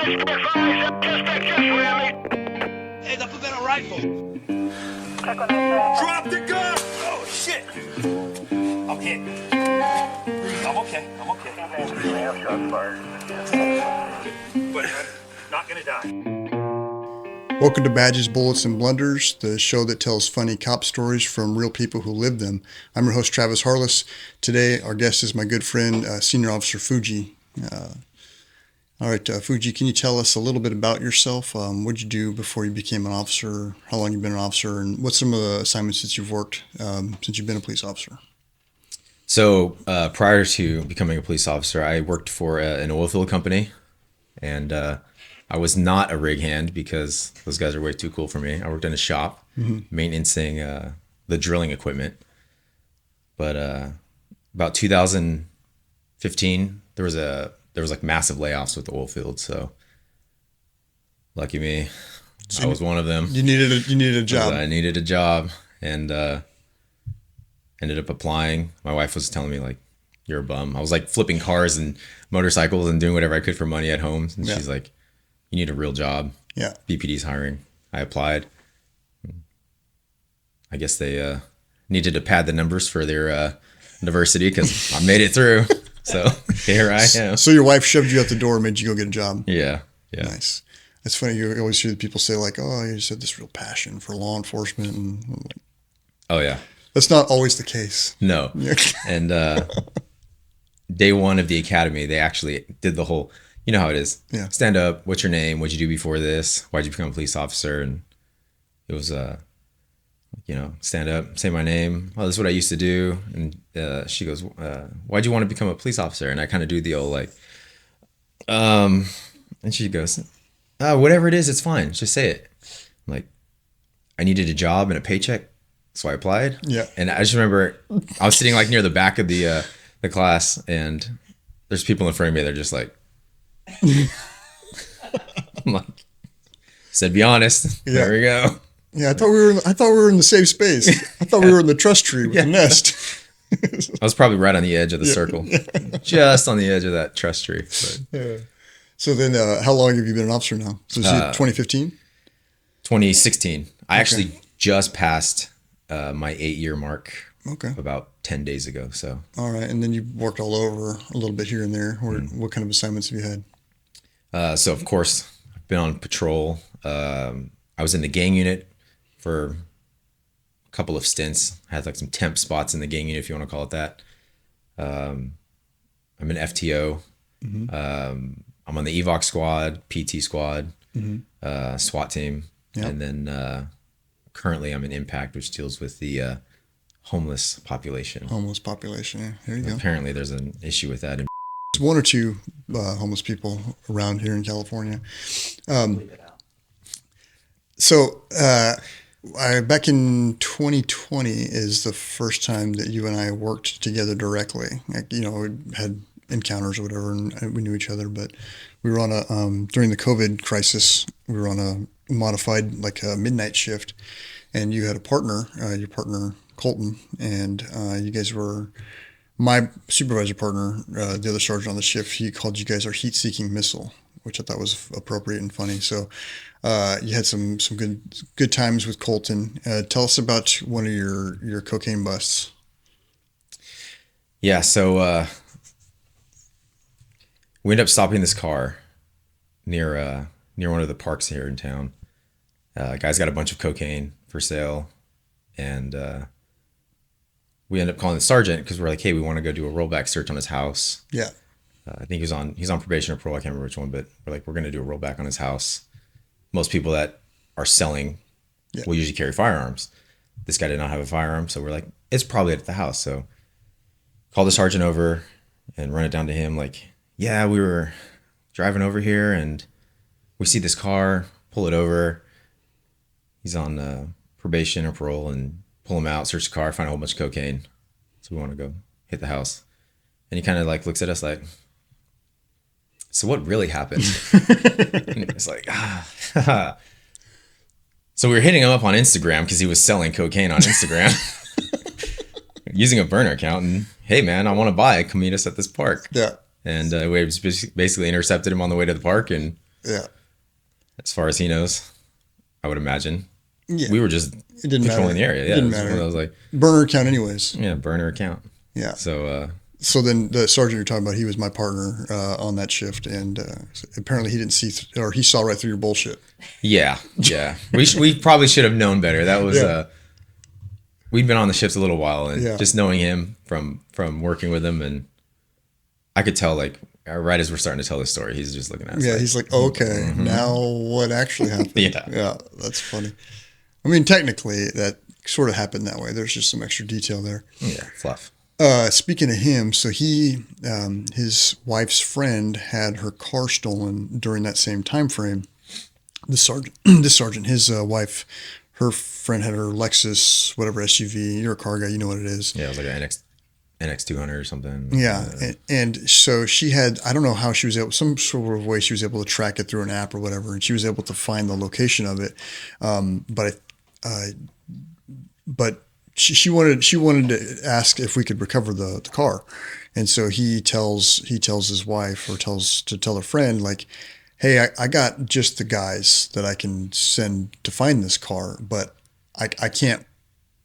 Hey, the better rifle. Drop the gun! Oh, shit! I'm hit. I'm okay. I'm okay. But I'm not gonna die. Welcome to Badges, Bullets, and Blunders, the show that tells funny cop stories from real people who lived them. I'm your host, Travis Harless. Today, our guest is my good friend, Senior Officer Fuji. All right, Fuji, can you tell us a little bit about yourself? What did you do before you became an officer? How long you've been an officer? And what's some of the assignments that you've worked since you've been a police officer? So prior to becoming a police officer, I worked for an oil field company, and I was not a rig hand because those guys are way too cool for me. I worked in a shop, maintaining the drilling equipment. But about 2015, there was like massive layoffs with the oil field. So lucky me, I was one of them. You needed a job. I needed a job, and ended up applying. My wife was telling me, like, you're a bum. I was like flipping cars and motorcycles and doing whatever I could for money at home. And she's like, you need a real job. Yeah. BPD's hiring. I applied. I guess they needed to pad the numbers for their diversity because I made it through. So here I am. So your wife shoved you out the door and made you go get a job. Yeah. Nice. It's funny. You always hear people say, like, oh, you just had this real passion for law enforcement. And I'm like, Oh, yeah. that's not always the case. No. And day one of the academy, they actually did the whole, you know how it is. Yeah. Stand up. What's your name? What'd you do before this? Why'd you become a police officer? And it was, stand up, say my name. Oh, this is what I used to do. And she goes, why'd you want to become a police officer? And I kind of do the old, like, and she goes, whatever it is, it's fine. Just say it. I'm like, I needed a job and a paycheck. So I applied. Yeah. And I just remember I was sitting like near the back of the class, and there's people in front of me. They're just like, I'm like, said, be honest. Yeah. There we go. Yeah, I thought we were in the safe space. I thought we were in the trust tree with the nest. I was probably right on the edge of the circle, just on the edge of that trust tree. But. Yeah. So then, how long have you been an officer now? So 2015? 2016. I actually just passed my 8-year mark. Okay. About 10 days ago. So. All right, and then you worked all over a little bit here and there. What kind of assignments have you had? So of course, I've been on patrol. I was in the gang unit for a couple of stints. I had like some temp spots in the gang unit, if you want to call it that. I'm an FTO. I'm on the EVOC squad, PT squad, SWAT team. Yep. And then currently I'm in Impact, which deals with the homeless population. Yeah. There you go. Apparently there's an issue with that. There's one or two homeless people around here in California. Back in 2020 is the first time that you and I worked together directly. Like, we had encounters or whatever, and we knew each other. But we were on during the COVID crisis, we were on a modified, like a midnight shift, and you had a partner, your partner Colton, and you guys were my supervisor partner, the other sergeant on the shift. He called you guys our heat-seeking missile, which I thought was appropriate and funny. So you had some good times with Colton. Tell us about one of your cocaine busts. Yeah, so we ended up stopping this car near one of the parks here in town. Guy's got a bunch of cocaine for sale, and we ended up calling the sergeant because we're like, hey, we want to go do a rollback search on his house. Yeah. I think he's on probation or parole. I can't remember which one, but we're like, we're going to do a rollback on his house. Most people that are selling will usually carry firearms. This guy did not have a firearm, so we're like, it's probably at the house. So call the sergeant over and run it down to him. Like, yeah, we were driving over here and we see this car, pull it over. He's on probation or parole, and pull him out, search the car, find a whole bunch of cocaine. So we want to go hit the house. And he kind of like looks at us like, so what really happened? And he's like, So we were hitting him up on Instagram because he was selling cocaine on Instagram using a burner account. And hey, man, I want to buy it. Come meet us at this park. Yeah. And we just basically intercepted him on the way to the park and Yeah. as far as he knows, I would imagine. Yeah. We were just It didn't patrolling matter. the area. It Yeah, didn't it was one matter. of those like, Burner account anyways. yeah, burner account. Yeah. So Then the sergeant you're talking about, he was my partner on that shift, and apparently he didn't see or he saw right through your bullshit. yeah. We probably should have known better. That was Yeah. we'd been on the ships a little while, and Yeah. just knowing him from working with him, and I could tell, like, right as we're starting to tell the story, he's just looking at us. Yeah, like, he's like, okay, now what actually happened? Yeah. That's funny. I mean, technically, that sort of happened that way. There's just some extra detail there. yeah, fluff. Speaking of him, so his wife's friend had her car stolen during that same time frame. This sergeant, his wife, her friend had her Lexus, whatever SUV. You're a car guy, you know what it is. Yeah, it was like an NX 200 or something. Yeah, and so she had, I don't know how she was able, some sort of way she was able to track it through an app or whatever, and she was able to find the location of it. But she wanted to ask if we could recover the car, and so he tells his wife, or tell a friend, like, hey, I got just the guys that I can send to find this car, but I can't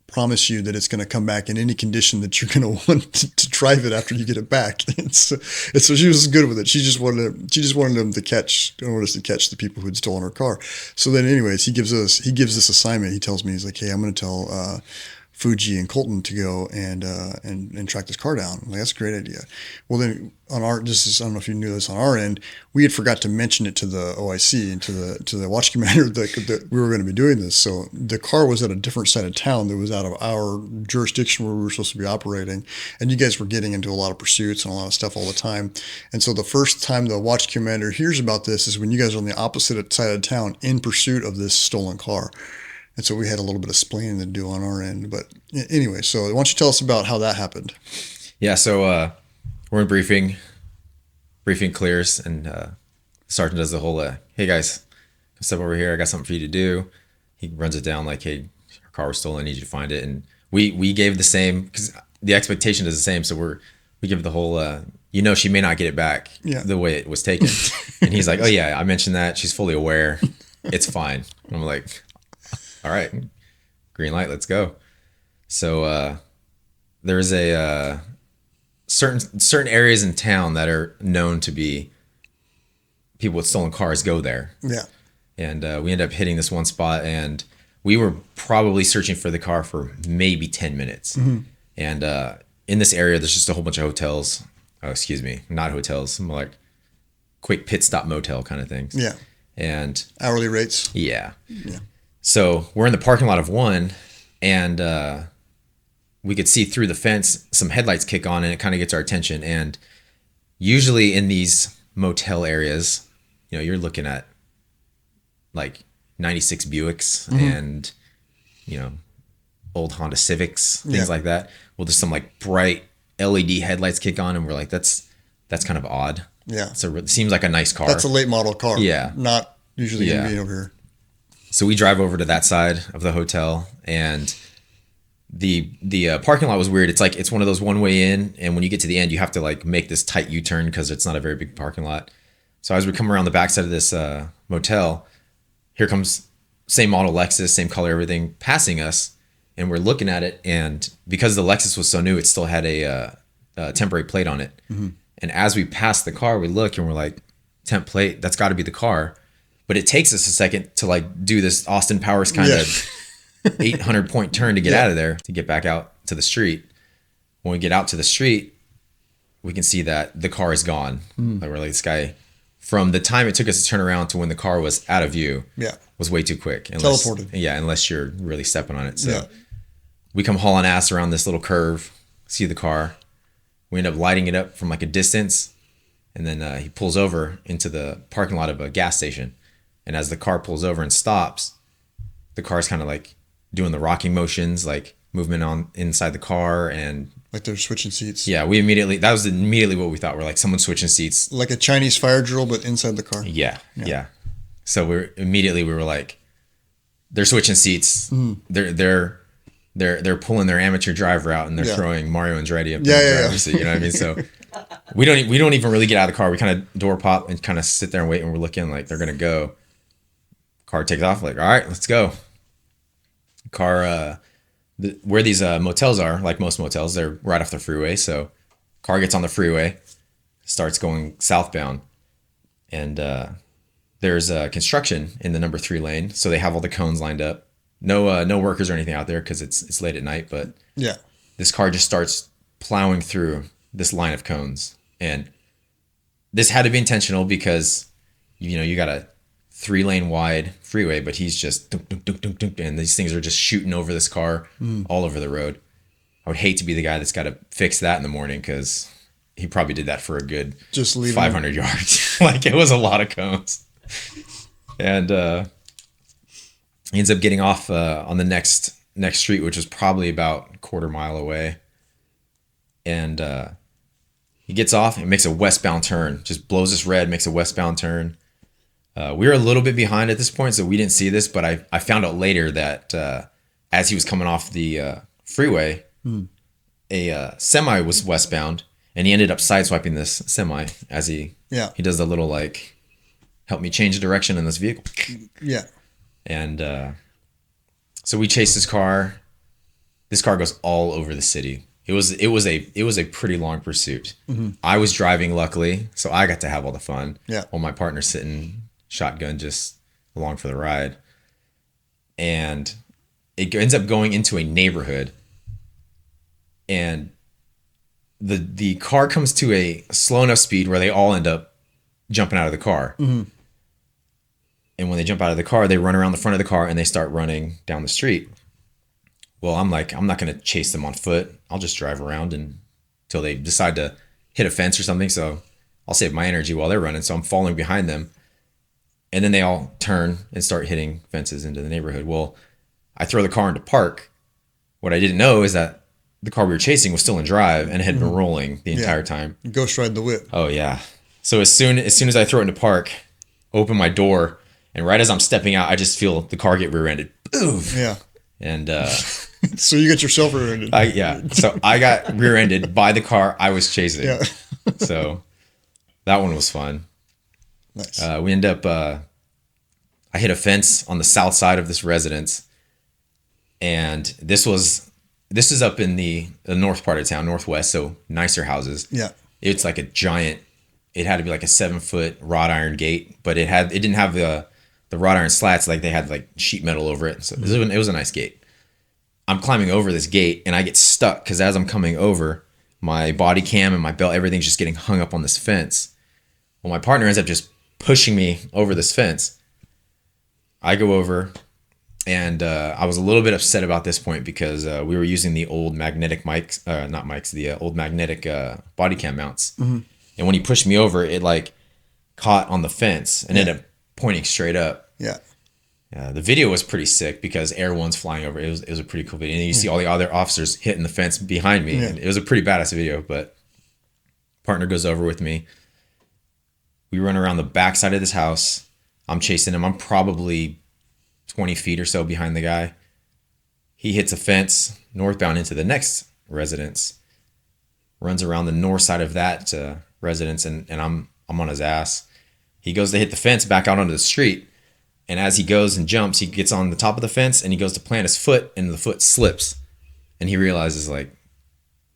promise you that it's going to come back in any condition that you're going to want to drive it after you get it back. And so she was good with it. She just wanted us to catch the people who had stolen her car. So then, anyways, he gives this assignment. He tells me, he's like, hey, I'm going to tell Fuji and Colton to go and track this car down. I'm like, that's a great idea. Well, then I don't know if you knew this, on our end, we had forgot to mention it to the OIC and to the watch commander that we were going to be doing this. So the car was at a different side of town that was out of our jurisdiction where we were supposed to be operating. And you guys were getting into a lot of pursuits and a lot of stuff all the time. And so the first time the watch commander hears about this is when you guys are on the opposite side of town in pursuit of this stolen car. And so we had a little bit of explaining to do on our end. But anyway, so why don't you tell us about how that happened? Yeah, so we're in briefing. Briefing clears, and the sergeant does the whole, hey guys, come step over here. I got something for you to do. He runs it down like, hey, our car was stolen. I need you to find it. And we gave the same, because the expectation is the same. So we give the whole, she may not get it back the way it was taken. And he's like, oh yeah, I mentioned that. She's fully aware. It's fine. And I'm like, all right, green light, let's go. So there's a certain areas in town that are known to be people with stolen cars go there. Yeah. And we ended up hitting this one spot, and we were probably searching for the car for maybe 10 minutes. Mm-hmm. And in this area, there's just a whole bunch of hotels. Oh, excuse me, not hotels, more like quick pit stop motel kind of things. Yeah. And hourly rates. Yeah. Yeah. So we're in the parking lot of one, and we could see through the fence some headlights kick on, and it kind of gets our attention. And usually in these motel areas, you're looking at like 96 Buicks and, old Honda Civics, things like that. Well, there's some like bright LED headlights kick on, and we're like, that's kind of odd. Yeah. So it seems like a nice car. That's a late model car. Yeah. Not usually going to be over here. So we drive over to that side of the hotel, and the parking lot was weird. It's one of those one way in, and when you get to the end, you have to like make this tight U-turn because it's not a very big parking lot. So as we come around the backside of this motel, here comes same model Lexus, same color, everything, passing us, and we're looking at it. And because the Lexus was so new, it still had a temporary plate on it. Mm-hmm. And as we pass the car, we look and we're like, temp plate, that's got to be the car. But it takes us a second to like do this Austin Powers kind of 800 point turn to get out of there, to get back out to the street. When we get out to the street, we can see that the car is gone. Like we're like, this guy, from the time it took us to turn around to when the car was out of view, was way too quick. Teleported. Yeah, unless you're really stepping on it. So we come hauling ass around this little curve, see the car. We end up lighting it up from like a distance, and then he pulls over into the parking lot of a gas station. And as the car pulls over and stops, the car's kind of like doing the rocking motions, like movement on inside the car, and like they're switching seats. Yeah, that was immediately what we thought. We're like, someone's switching seats. Like a Chinese fire drill, but inside the car. Yeah. So we were like, they're switching seats. They're pulling their amateur driver out, and they're throwing Mario Andretti up in the driver's seat. You know what I mean? So we don't even really get out of the car. We kind of door pop and kind of sit there and wait, and we're looking like they're gonna go. Car takes off. Like, all right, let's go. Car, where these motels are, like most motels, they're right off the freeway. So, car gets on the freeway, starts going southbound, and there's construction in the number 3 lane. So they have all the cones lined up. No workers or anything out there because it's late at night. But Yeah. this car just starts plowing through this line of cones, and this had to be intentional because you got a 3 lane wide freeway, but he's just dunk, dunk, dunk, dunk, dunk, and these things are just shooting over this car all over the road. I would hate to be the guy that's got to fix that in the morning because he probably did that for a good Just leave 500 yards. Like, it was a lot of cones. And he ends up getting off on the next street, which was probably about a quarter mile away. And he gets off and makes a westbound turn, just blows us red, makes a westbound turn. We were a little bit behind at this point, so we didn't see this, but I found out later that as he was coming off the freeway, a semi was westbound, and he ended up sideswiping this semi as he does the little, like, help me change direction in this vehicle. Yeah. And so we chased this car. This car goes all over the city. It was a pretty long pursuit. Mm-hmm. I was driving, luckily, so I got to have all the fun. Yeah. While my partner's sitting shotgun just along for the ride. And it ends up going into a neighborhood. And the car comes to a slow enough speed where they all end up jumping out of the car. Mm-hmm. And when they jump out of the car, they run around the front of the car and they start running down the street. Well, I'm like, I'm not going to chase them on foot. I'll just drive around until they decide to hit a fence or something. So I'll save my energy while they're running. So I'm following behind them. And then they all turn and start hitting fences into the neighborhood. Well, I throw the car into park. What I didn't know is that the car we were chasing was still in drive and had been rolling the entire time. Ghost ride the whip. Oh, yeah. So as soon as I throw it into park, open my door, and right as I'm stepping out, I just feel the car get rear-ended. Boom. Yeah. And so you get yourself rear-ended. yeah. So I got rear-ended by the car I was chasing. Yeah. So that one was fun. Nice. We end up, I hit a fence on the south side of this residence. And this is up in the north part of town, northwest, so nicer houses. Yeah. It's like a giant, it had to be like a 7-foot wrought iron gate, but it didn't have the wrought iron slats, like they had like sheet metal over it. So it was a nice gate. I'm climbing over this gate and I get stuck because as I'm coming over, my body cam and my belt, everything's just getting hung up on this fence. Well, my partner ends up just pushing me over this fence. I go over, and I was a little bit upset about this point because we were using the old magnetic mics, not mics, the old magnetic body cam mounts. Mm-hmm. And when he pushed me over, it like caught on the fence and ended up pointing straight up. Yeah. The video was pretty sick because Air One's flying over. It was a pretty cool video. And you see all the other officers hitting the fence behind me. Yeah. And it was a pretty badass video, but partner goes over with me. We run around the back side of this house. I'm chasing him. I'm probably 20 feet or so behind the guy. He hits a fence northbound into the next residence, runs around the north side of that residence, and I'm on his ass. He goes to hit the fence back out onto the street, and as he goes and jumps, he gets on the top of the fence, and he goes to plant his foot, and the foot slips, and he realizes, like,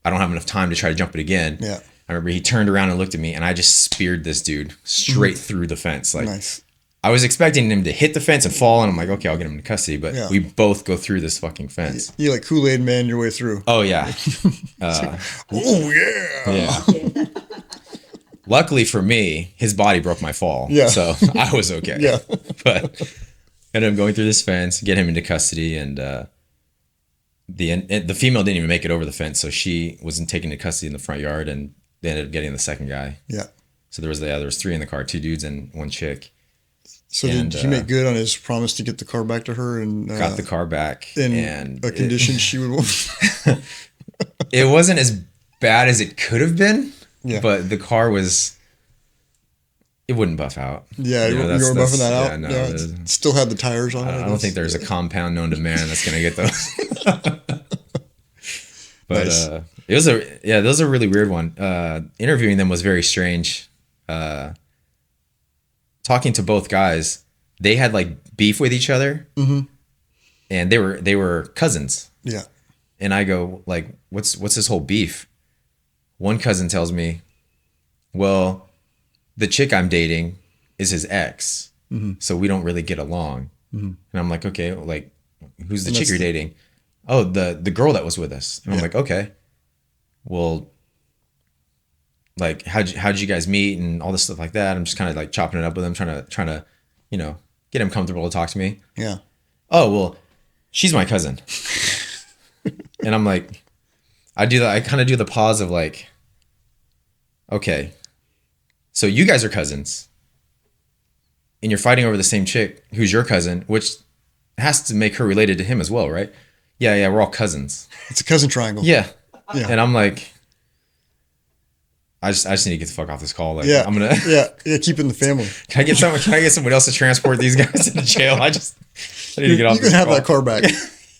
I don't have enough time to try to jump it again. Yeah. I remember he turned around and looked at me, and I just speared this dude straight through the fence. Like, nice. I was expecting him to hit the fence and fall, and I'm like, okay, I'll get him into custody. But we both go through this fucking fence. You like Kool-Aid man your way through. Oh, yeah. Oh, yeah. Yeah. Luckily for me, his body broke my fall. Yeah. So I was okay. Yeah. But ended up going through this fence, get him into custody, and the female didn't even make it over the fence, so she wasn't taken into custody in the front yard, and they ended up getting the second guy. Yeah. So there was 3 in the car, 2 dudes and 1 chick. So did he make good on his promise to get the car back to her and got the car back in a condition she would want? It wasn't as bad as it could have been, but the car it wouldn't buff out. Yeah, you were buffing that out. Yeah, no, it still had the tires on it. I don't think there's a compound known to man that's gonna get those. But nice. that was a really weird one. Interviewing them was very strange. Talking to both guys, they had like beef with each other, and they were cousins. Yeah. And I go like, what's this whole beef? One cousin tells me, well, the chick I'm dating is his ex, so we don't really get along. And I'm like, okay, like, who's the chick you're dating? Oh, the girl that was with us. And I'm like, okay, well, like, how'd you guys meet and all this stuff like that? I'm just kind of like chopping it up with him, trying to, get him comfortable to talk to me. Yeah. Oh, well, she's my cousin. And I'm like, I kind of do the pause of like, okay, so you guys are cousins and you're fighting over the same chick who's your cousin, which has to make her related to him as well, right? Yeah, we're all cousins. It's a cousin triangle. Yeah. Yeah. And I'm like, I just need to get the fuck off this call. Like, Yeah. I'm gonna Keep it in the family. Can I get someone else to transport these guys into jail? I need to get off You this can have call. that car back.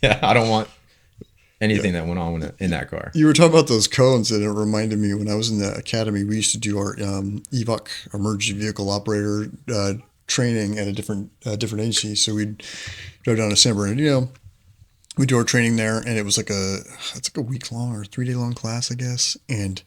Yeah, I don't want anything that went on in that car. You were talking about those cones, and it reminded me when I was in the academy, we used to do our EVOC, emergency vehicle operator training at a different agency. So we'd drive down to San Bernardino. We do our training there, and it was like it's like a week long or 3 day long class, I guess. And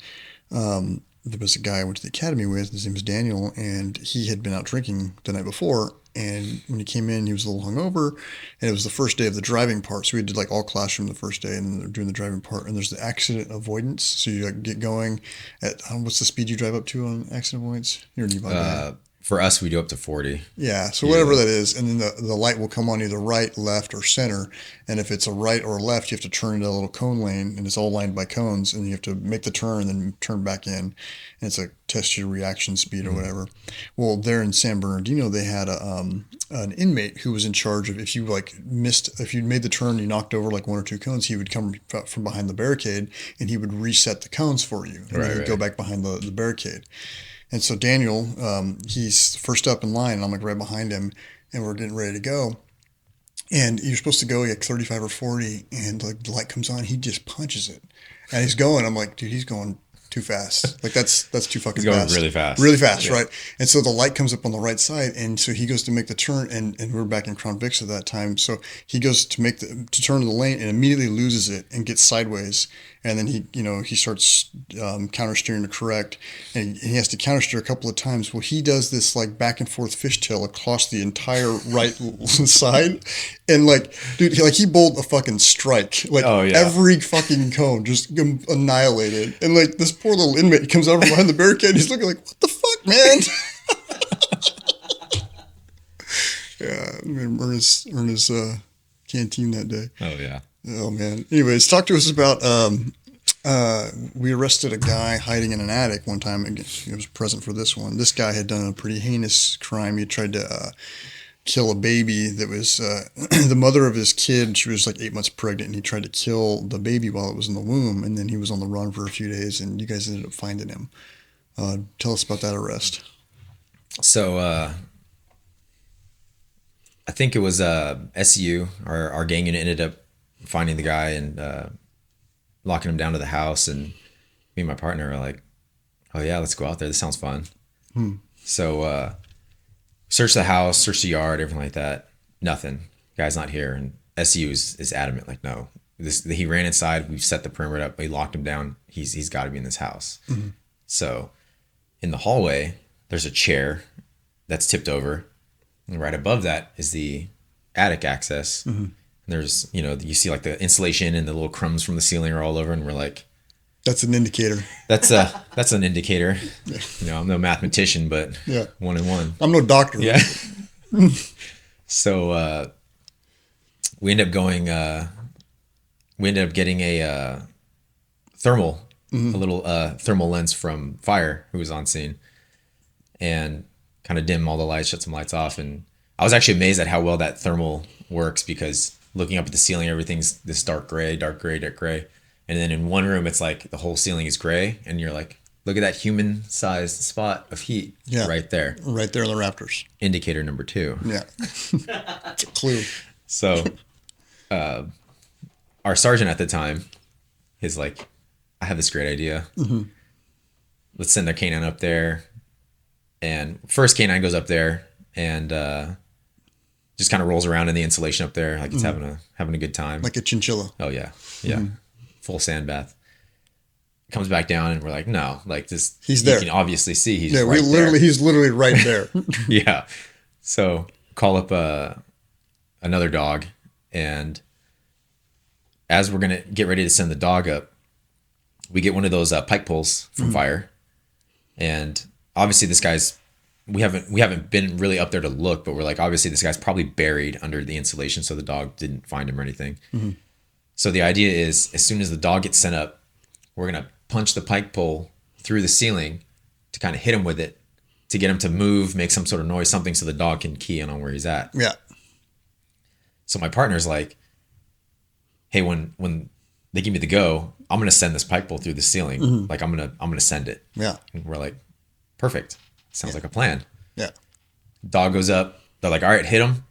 there was a guy I went to the academy with. His name was Daniel, and he had been out drinking the night before. And when he came in, he was a little hungover, and it was the first day of the driving part. So we did like all classroom the first day, and then they're doing the driving part. And there's the accident avoidance. So you like, get going at what's the speed you drive up to on accident avoidance? You're an e-bike guy. For us, we do up to 40. Yeah, so whatever that is, and then the light will come on either right, left, or center. And if it's a right or a left, you have to turn into a little cone lane, and it's all lined by cones, and you have to make the turn and then turn back in. And it's a test your reaction speed or whatever. Well, there in San Bernardino, they had an inmate who was in charge of if you made the turn, you knocked over like 1 or 2 cones, he would come from behind the barricade and he would reset the cones for you, and then you'd go back behind the barricade. And so Daniel, he's first up in line, and I'm like right behind him, and we're getting ready to go. And you're supposed to go like 35 or 40, and like the light comes on, he just punches it, and he's going. I'm like, dude, he's going too fast. Like that's too fucking He's going fast. really fast, yeah. Right? And so the light comes up on the right side, and so he goes to make the turn, and we're back in Crown Vics at that time. So he goes to turn to the lane, and immediately loses it and gets sideways. And then he starts counter steering to correct, and he has to counter steer a couple of times. Well, he does this like back and forth fishtail across the entire right side, and like, dude, he bowled a fucking strike. Like every fucking cone just annihilated, and like this poor little inmate comes over behind the barricade. He's looking like, what the fuck, man? Yeah, I'm gonna earn his canteen that day. Oh yeah. Oh man. Anyways, talk to us about. We arrested a guy hiding in an attic one time. He was present for this one. This guy had done a pretty heinous crime. He tried to kill a baby that was the mother of his kid. She was like 8 months pregnant, and he tried to kill the baby while it was in the womb. And then he was on the run for a few days, and you guys ended up finding him. Tell us about that arrest. So I think it was SU, our gang unit, ended up finding the guy and locking him down to the house. And me and my partner are like, oh yeah, let's go out there. This sounds fun. So search the house, search the yard, everything like that. Nothing. Guy's not here. And SU is adamant, like, no. He ran inside. We've set the perimeter up. We locked him down. He's got to be in this house. So in the hallway, there's a chair that's tipped over. And right above that is the attic access. And there's, you see like the insulation and the little crumbs from the ceiling are all over. And we're like, that's an indicator. That's an indicator. I'm no mathematician, but 1 and 1. I'm no doctor. Yeah. So we ended up getting a thermal, a little thermal lens from fire who was on scene, and kind of dim all the lights, shut some lights off. And I was actually amazed at how well that thermal works, because looking up at the ceiling, everything's this dark gray. And then in one room, it's like the whole ceiling is gray. And you're like, look at that human-sized spot of heat right there. Right there in the rafters. Indicator number 2. Yeah. It's a clue. So our sergeant at the time is like, I have this great idea. Let's send their canine up there. And first canine goes up there and just kind of rolls around in the insulation up there like it's having a good time. Like a chinchilla. Oh yeah. Yeah. Full sand bath. Comes back down and we're like, no, like this. He's there. You can obviously see he's he's literally right there. Yeah. So call up another dog, and as we're gonna get ready to send the dog up, we get one of those pike poles from fire, and obviously this guy's. We haven't been really up there to look, but we're like, obviously this guy's probably buried under the insulation, so the dog didn't find him or anything. So the idea is, as soon as the dog gets sent up, we're gonna punch the pike pole through the ceiling to kind of hit him with it, to get him to move, make some sort of noise, something so the dog can key in on where he's at. Yeah. So my partner's like, hey, when they give me the go, I'm gonna send this pike pole through the ceiling. Like I'm gonna send it. Yeah. And we're like, perfect. Sounds like a plan. Yeah. Dog goes up. They're like, all right, hit him.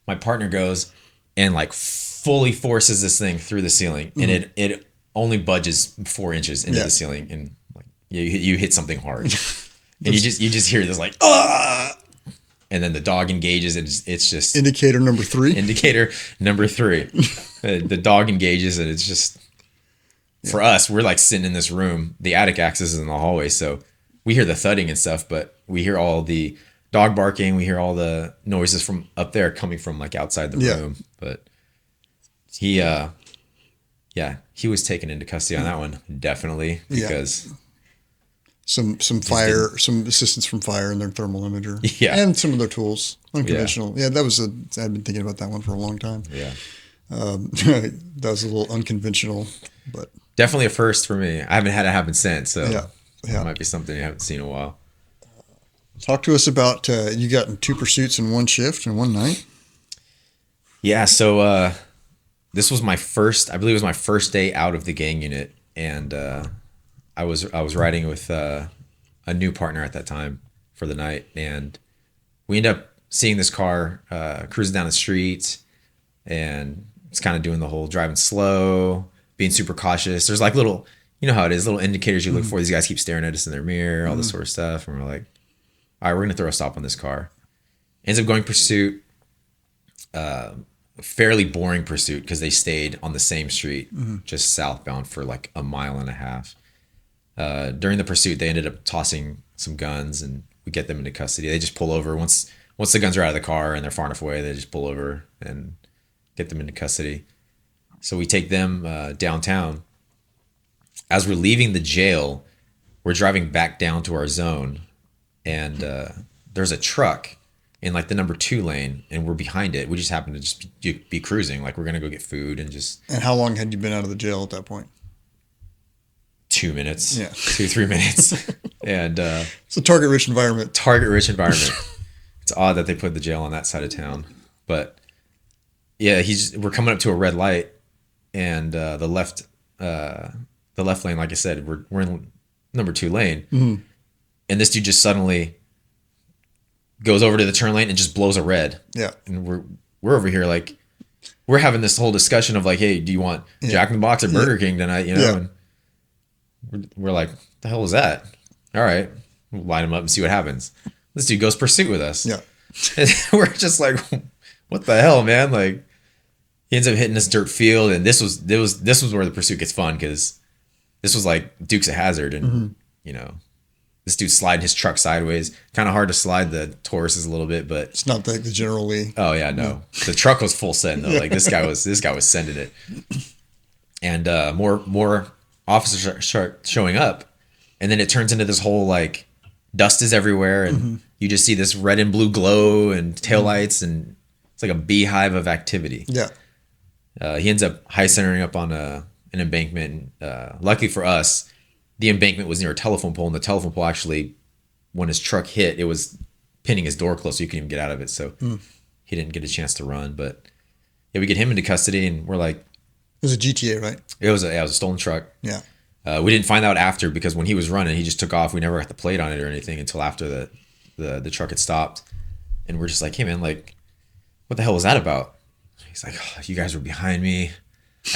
My partner goes and like fully forces this thing through the ceiling, and it only budges 4 inches into the ceiling, and like you hit something hard, and you just hear this like ah, and then the dog engages, and it's just Indicator number 3. The dog engages, and it's just for us. We're like sitting in this room. The attic access is in the hallway, so we hear the thudding and stuff, but we hear all the dog barking. We hear all the noises from up there coming from like outside the room. But he was taken into custody on that one, definitely, because some fire, some assistance from fire and their thermal imager. Yeah. And some of their tools, unconventional. Yeah, I've been thinking about that one for a long time. Yeah. That was a little unconventional, but Definitely a first for me. I haven't had it happen since, so yeah. it might be something you haven't seen in a while. Talk to us about you got in 2 pursuits in one shift in one night. Yeah, so this was my first. I believe it was my first day out of the gang unit, and I was riding with a new partner at that time for the night, and we end up seeing this car cruising down the street, and it's kind of doing the whole driving slow, being super cautious. There's like little, you know how it is, little indicators you look for. These guys keep staring at us in their mirror, all this sort of stuff, and we're like, all right, we're gonna throw a stop on this car. Ends up going pursuit. Fairly boring pursuit because they stayed on the same street, just southbound for like a mile and a half. During the pursuit, they ended up tossing some guns, and we get them into custody. They just pull over once the guns are out of the car and they're far enough away. They just pull over and get them into custody. So we take them downtown. As we're leaving the jail, we're driving back down to our zone, and there's a truck in like the number 2 lane, and we're behind it. We just happen to just be cruising, like we're gonna go get food and just. And how long had you been out of the jail at that point? 2 minutes. Yeah. 2-3 minutes. And it's a target-rich environment. Target-rich environment. It's odd that they put the jail on that side of town, but yeah, we're coming up to a red light, and the left lane, like I said, we're in number 2 lane, and this dude just suddenly goes over to the turn lane and just blows a red. Yeah. And we're over here like we're having this whole discussion of like, hey, do you want Jack in the Box or Burger King tonight? You know, and we're like, the hell was that? All right, we'll line him up and see what happens. This dude goes pursuit with us. Yeah. And we're just like, what the hell, man? Like, he ends up hitting this dirt field, and this was where the pursuit gets fun, because this was like Dukes of Hazzard, and you know, this dude's sliding his truck sideways. Kind of hard to slide the Tauruses a little bit, but it's not like the General Lee. Oh yeah, no. The truck was full send though. Like this guy was sending it, and more officers start showing up, and then it turns into this whole like dust is everywhere, and you just see this red and blue glow and taillights, and it's like a beehive of activity. Yeah. He ends up high centering up on an embankment. Luckily for us, the embankment was near a telephone pole, and the telephone pole actually, when his truck hit, it was pinning his door closed, so you couldn't even get out of it. So he didn't get a chance to run. But yeah, we get him into custody, and we're like, it was a GTA, right? It was a stolen truck. Yeah. We didn't find out after, because when he was running, he just took off. We never got the plate on it or anything until after the truck had stopped, and we're just like, hey man, like, what the hell was that about? He's like, oh, you guys were behind me.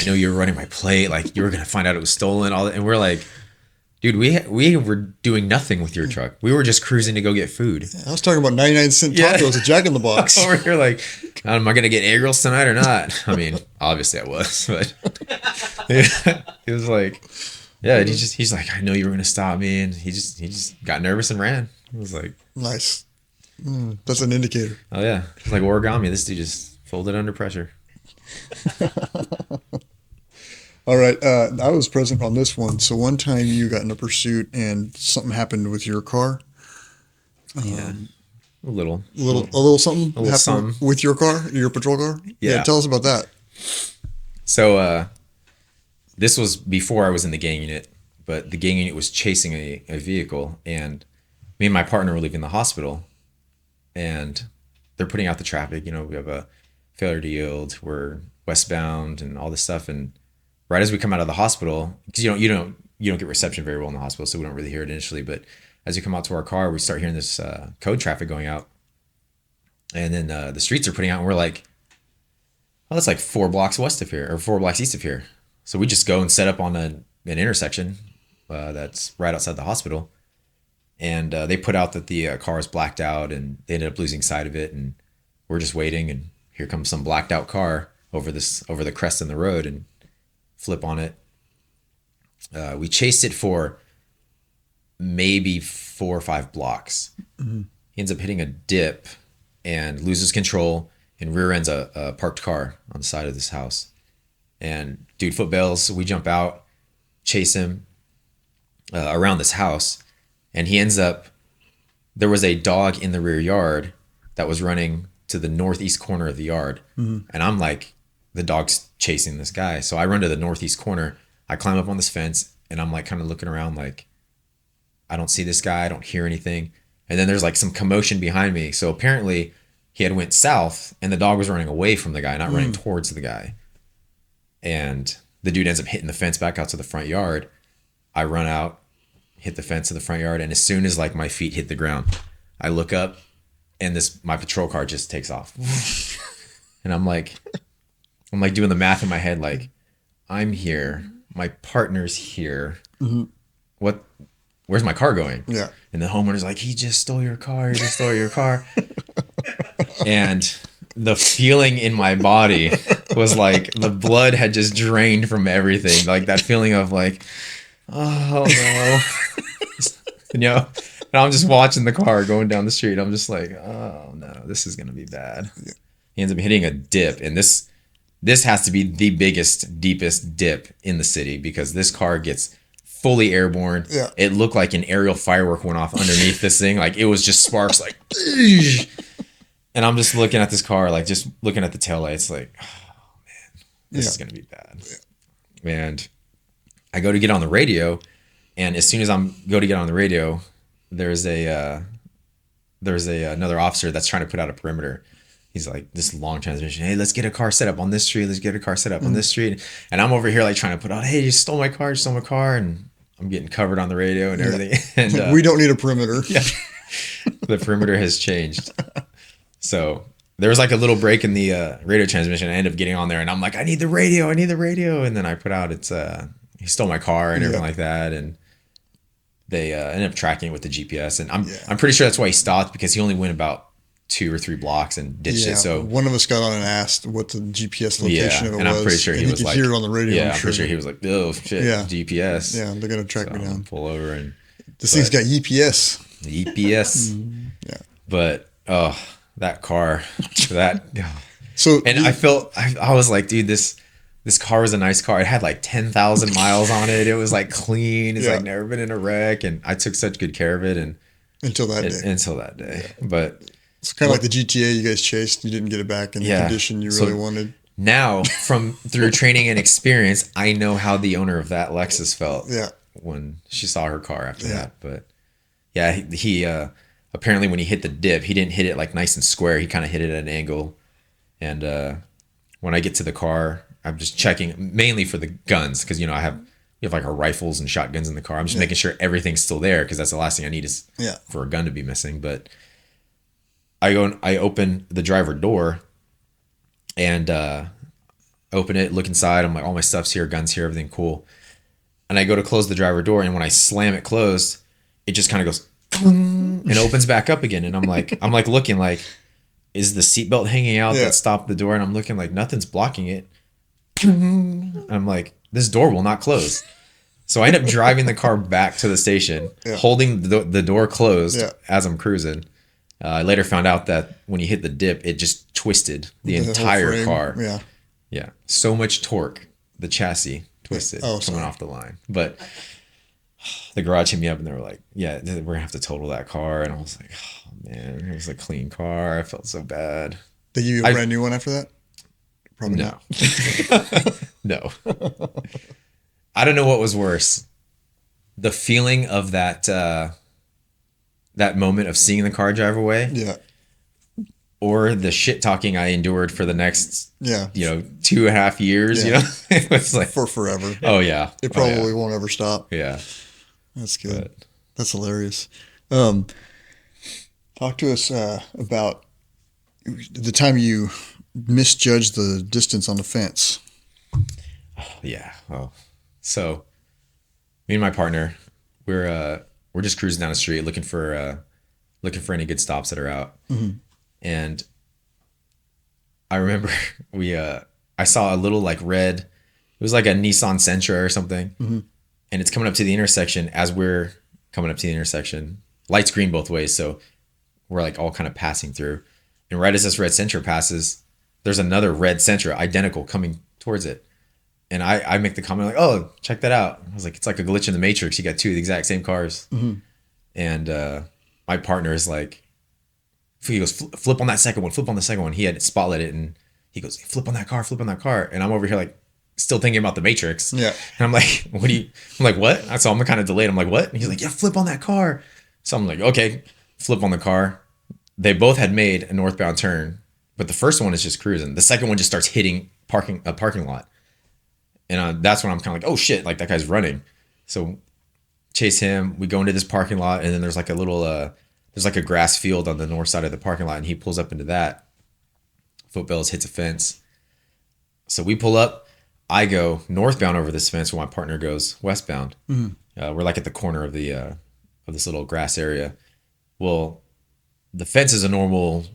I know you were running my plate. Like, you were going to find out it was stolen. All that. And we're like, dude, we were doing nothing with your truck. We were just cruising to go get food. I was talking about 99-cent tacos at Jack in the Box. We're like, am I going to get egg rolls tonight or not? I mean, obviously I was, but he was like, yeah, and he's like, I know you were going to stop me. And he just got nervous and ran. It was like, Nice. That's an indicator. oh yeah. It's like origami. This dude just folded under pressure. All right. I was present on this one. So one time you got in a pursuit and something happened with your car. Yeah. A little Something little happened something. with your car, your patrol car. Yeah. Tell us about that. So this was before I was in the gang unit, but the gang unit was chasing a vehicle, and me and my partner were leaving the hospital, and they're putting out the traffic. You know, we have a failure to yield, we're westbound and all this stuff. And right as we come out of the hospital, because you don't get reception very well in the hospital, so we don't really hear it initially. But as we come out to our car, we start hearing this code traffic going out, and then the streets are putting out, and we're like, oh, that's like 4 blocks west of here, or 4 blocks east of here. So we just go and set up on an intersection that's right outside the hospital. And they put out that the car was blacked out, and they ended up losing sight of it. And we're just waiting, and here comes some blacked out car over the crest in the road and flip on it. We chased it for maybe 4 or 5 blocks. Mm-hmm. He ends up hitting a dip and loses control and rear ends a parked car on the side of this house. And dude, foot bails. So we jump out, chase him around this house. And he ends up, there was a dog in the rear yard that was running to the northeast corner of the yard. Mm-hmm. And I'm like, the dog's chasing this guy. So I run to the northeast corner. I climb up on this fence, and I'm like kind of looking around like, I don't see this guy. I don't hear anything. And then there's like some commotion behind me. So apparently he had went south, and the dog was running away from the guy, not running towards the guy. And the dude ends up hitting the fence back out to the front yard. I run out, hit the fence in the front yard, and as soon as like my feet hit the ground, I look up, and my patrol car just takes off. And I'm like doing the math in my head, like, I'm here, my partner's here. Mm-hmm. Where's my car going? Yeah. And the homeowner's like, he just stole your car. And the feeling in my body was like the blood had just drained from everything. Like that feeling of like, oh no. You know, and I'm just watching the car going down the street. I'm just like, oh no, this is going to be bad. Yeah. He ends up hitting a dip, and this has to be the biggest, deepest dip in the city, because this car gets fully airborne. Yeah. It looked like an aerial firework went off underneath this thing. Like it was just sparks, like, and I'm just looking at this car, like just looking at the taillights, like, oh man, this is going to be bad. Yeah. And I go to get on the radio, and as soon as go to get on the radio, there's another officer that's trying to put out a perimeter. He's like, this long transmission. Hey, let's get a car set up on this street. Let's get a car set up on this street. And I'm over here like trying to put out, hey, you stole my car. And I'm getting covered on the radio and everything. And we don't need a perimeter. Yeah. The perimeter has changed. So there was like a little break in the radio transmission. I ended up getting on there, and I'm like, I need the radio. And then I put out, he stole my car and everything like that. And they ended up tracking it with the GPS. And I'm pretty sure that's why he stopped, because he only went about 2 or 3 blocks and ditched it. So one of us got on and asked what the GPS location of it was. And I'm pretty sure he was like, hear it on the radio. Yeah, I'm pretty sure he was like, oh shit, GPS. Yeah, they're gonna track me down. Pull over, and this thing's got EPS. Yeah. But that car, that. So and I was like, dude, this car was a nice car. It had like 10,000 miles on it. It was like clean. It's like never been in a wreck, and I took such good care of it. And until that day. Yeah. But it's kind of like the GTA you guys chased. You didn't get it back in the condition you really wanted. Now, through training and experience, I know how the owner of that Lexus felt when she saw her car after that. But yeah, he apparently when he hit the dip, he didn't hit it like nice and square. He kind of hit it at an angle. And when I get to the car, I'm just checking mainly for the guns, because we have like our rifles and shotguns in the car. I'm just making sure everything's still there, because that's the last thing I need is for a gun to be missing. But I go and I open the driver door, and open it, look inside. I'm like, all my stuff's here, guns here, everything cool. And I go to close the driver door, and when I slam it closed, it just kind of goes and opens back up again. And I'm like looking like, is the seatbelt hanging out that stopped the door? And I'm looking like nothing's blocking it. I'm like, this door will not close. So I end up driving the car back to the station, holding the door closed as I'm cruising. I later found out that when you hit the dip, it just twisted the entire car. Yeah. Yeah. So much torque. The chassis twisted coming off the line. But the garage hit me up and they were like, yeah, we're going to have to total that car. And I was like, oh, man, it was a clean car. I felt so bad. They give you a brand new one after that? Probably not. No. I don't know what was worse. The feeling of that moment of seeing the car drive away. Yeah. Or the shit talking I endured for the next 2.5 years, it was like for forever. Oh yeah. It probably won't ever stop. Yeah. That's good. That's hilarious. Talk to us about the time you misjudged the distance on the fence. Yeah. Oh. So me and my partner, we're just cruising down the street looking for any good stops that are out. Mm-hmm. And I remember I saw a little like red, it was like a Nissan Sentra or something. Mm-hmm. And it's coming up to the intersection as we're coming up to the intersection. Light's green both ways, so we're like all kind of passing through. And right as this red Sentra passes, there's another red Sentra, identical, coming towards it. And I make the comment like, oh, check that out. I was like, it's like a glitch in the Matrix. You got two of the exact same cars. Mm-hmm. And my partner is like, he goes, flip on that second one, flip on the second one. He had spotlit it and he goes, flip on that car, flip on that car. And I'm over here like still thinking about the Matrix. Yeah. And I'm like, I'm like, what? So I'm kind of delayed. I'm like, what? And he's like, yeah, flip on that car. So I'm like, okay, flip on the car. They both had made a northbound turn, but the first one is just cruising. The second one just starts hitting a parking lot. And that's when I'm kind of like, oh shit, like that guy's running. So chase him. We go into this parking lot and then there's like a little, there's like a grass field on the north side of the parking lot and he pulls up into that. Footbells hits a fence. So we pull up. I go northbound over this fence while my partner goes westbound. Mm-hmm. We're like at the corner of this little grass area. Well, the fence is a normal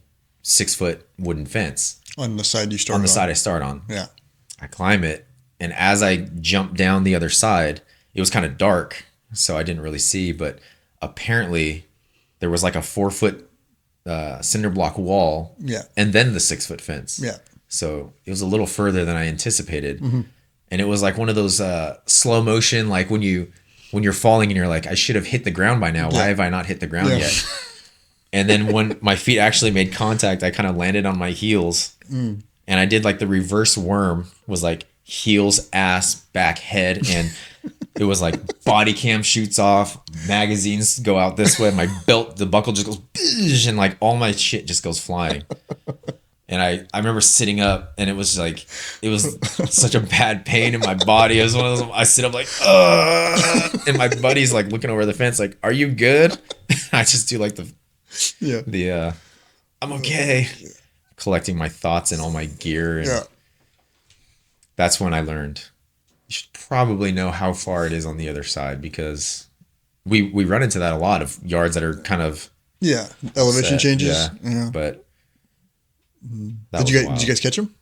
6-foot wooden fence. On the side you start on. The side I start on. Yeah. I climb it. And as I jump down the other side, it was kind of dark, so I didn't really see. But apparently there was like a 4-foot cinder block wall. Yeah. And then the 6-foot fence. Yeah. So it was a little further than I anticipated. Mm-hmm. And it was like one of those slow motion, like when you're falling and you're like, I should have hit the ground by now. Why have I not hit the ground yet? And then when my feet actually made contact, I kind of landed on my heels. And I did like the reverse worm, was like heels, ass, back, head. And it was like body cam shoots off, magazines go out this way. My belt, the buckle just goes, and like all my shit just goes flying. And I remember sitting up and it was such a bad pain in my body. It was one of those, I sit up like, ugh! And my buddy's like looking over the fence like, are you good? I just do like I'm okay. Collecting my thoughts and all my gear. And that's when I learned you should probably know how far it is on the other side, because we run into that a lot of yards that are kind of elevation changes. Yeah. But did you guys catch him?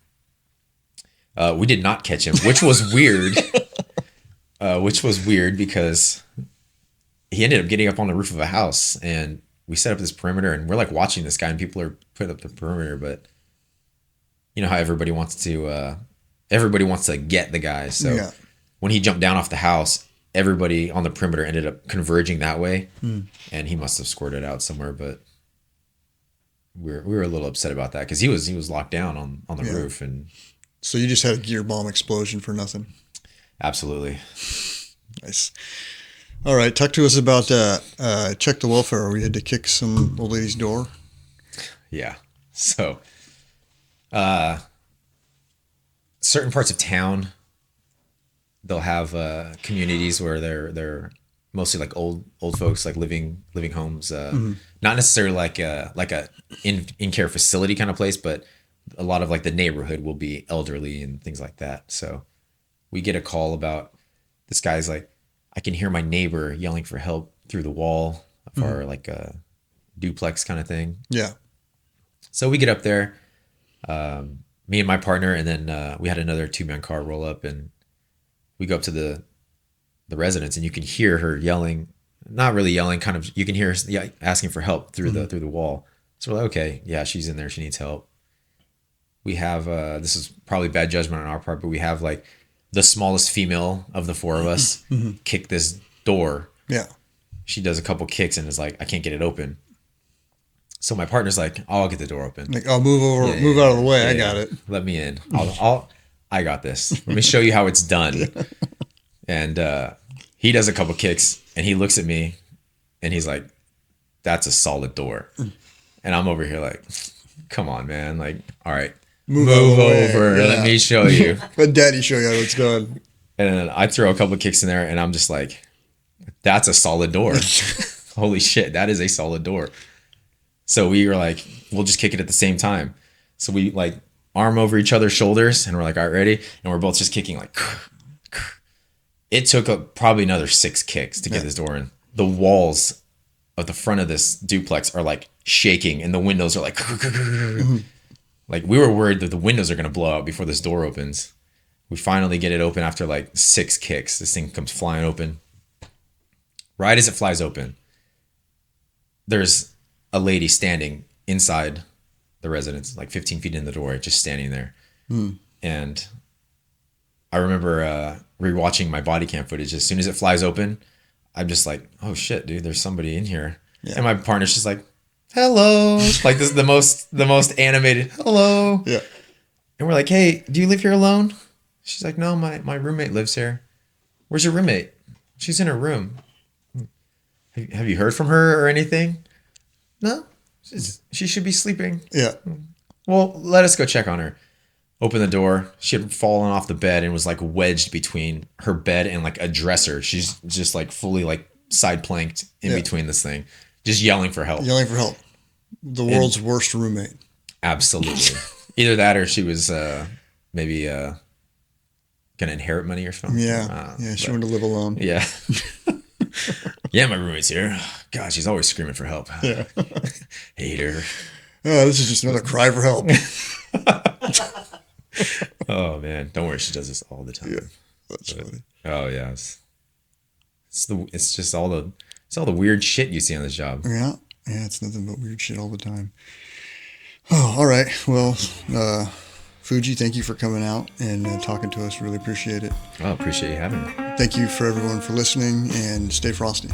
We did not catch him, which was weird. Because he ended up getting up on the roof of a house and we set up this perimeter and we're like watching this guy and people are putting up the perimeter, but you know how everybody wants to get the guy. So when he jumped down off the house, everybody on the perimeter ended up converging that way, and he must have squirted out somewhere. But we were a little upset about that because he was locked down on the roof. And so you just had a gear bomb explosion for nothing. Absolutely. Nice. All right, talk to us about Check the Welfare. We had to kick some old lady's door. Yeah. So, certain parts of town, they'll have communities where they're mostly like old folks, like living homes. Not necessarily like a in-care facility kind of place, but a lot of like the neighborhood will be elderly and things like that. So we get a call about this guy's like, I can hear my neighbor yelling for help through the wall of our like a duplex kind of thing. Yeah. So we get up there, me and my partner, and then we had another 2-man car roll up, and we go up to the residence, and you can hear her yelling, not really yelling, kind of, you can hear her asking for help through the wall. So we're like, okay, yeah, she's in there, she needs help. We have this is probably bad judgment on our part, but we have like the smallest female of the 4 of us kick this door. Yeah. She does a couple kicks and is like, I can't get it open. So my partner's like, oh, I'll get the door open. Like, I'll move over, move out of the way. I got it. Let me in. I got this. Let me show you how it's done. And he does a couple kicks and he looks at me and he's like, that's a solid door. And I'm over here like, come on, man. Like, all right, move over. Yeah. Let me show you. Let daddy show you how it's done. And then I throw a couple kicks in there and I'm just like, that's a solid door. Holy shit, that is a solid door. So we were like, we'll just kick it at the same time. So we like arm over each other's shoulders and we're like, all right, ready? And we're both just kicking like, it took probably another 6 kicks to get this door in. The walls of the front of this duplex are like shaking and the windows are like, like we were worried that the windows are going to blow out before this door opens. We finally get it open after like 6 kicks. This thing comes flying open. Right as it flies open, there's a lady standing inside the residence, like 15 feet in the door, just standing there. And I remember rewatching my body cam footage. As soon as it flies open, I'm just like, oh shit, dude, there's somebody in here. Yeah. And my partner's just like, hello. Like this is the most animated hello. Yeah. And we're like, hey, do you live here alone? She's like, no, my roommate lives here. Where's your roommate? She's in her room. Have you heard from her or anything? No, she should be sleeping. Yeah. Well, let us go check on her. Open the door. She had fallen off the bed and was like wedged between her bed and like a dresser. She's just like fully like side planked in between this thing, just yelling for help. Yelling for help. The world's worst roommate. Absolutely. Either that or she was maybe gonna inherit money or something. Yeah. She wanted to live alone. Yeah. Yeah, my roommate's here. God, she's always screaming for help. Yeah. Hate her. Oh, this is just another cry for help. Oh man, don't worry, she does this all the time. Yeah, that's funny. Oh yeah, it's just all the weird shit you see on this job. Yeah, it's nothing but weird shit all the time. Oh, all right. Well, Fuji, thank you for coming out and talking to us. Really appreciate it. Oh, appreciate you having me. Thank you for everyone for listening, and stay frosty.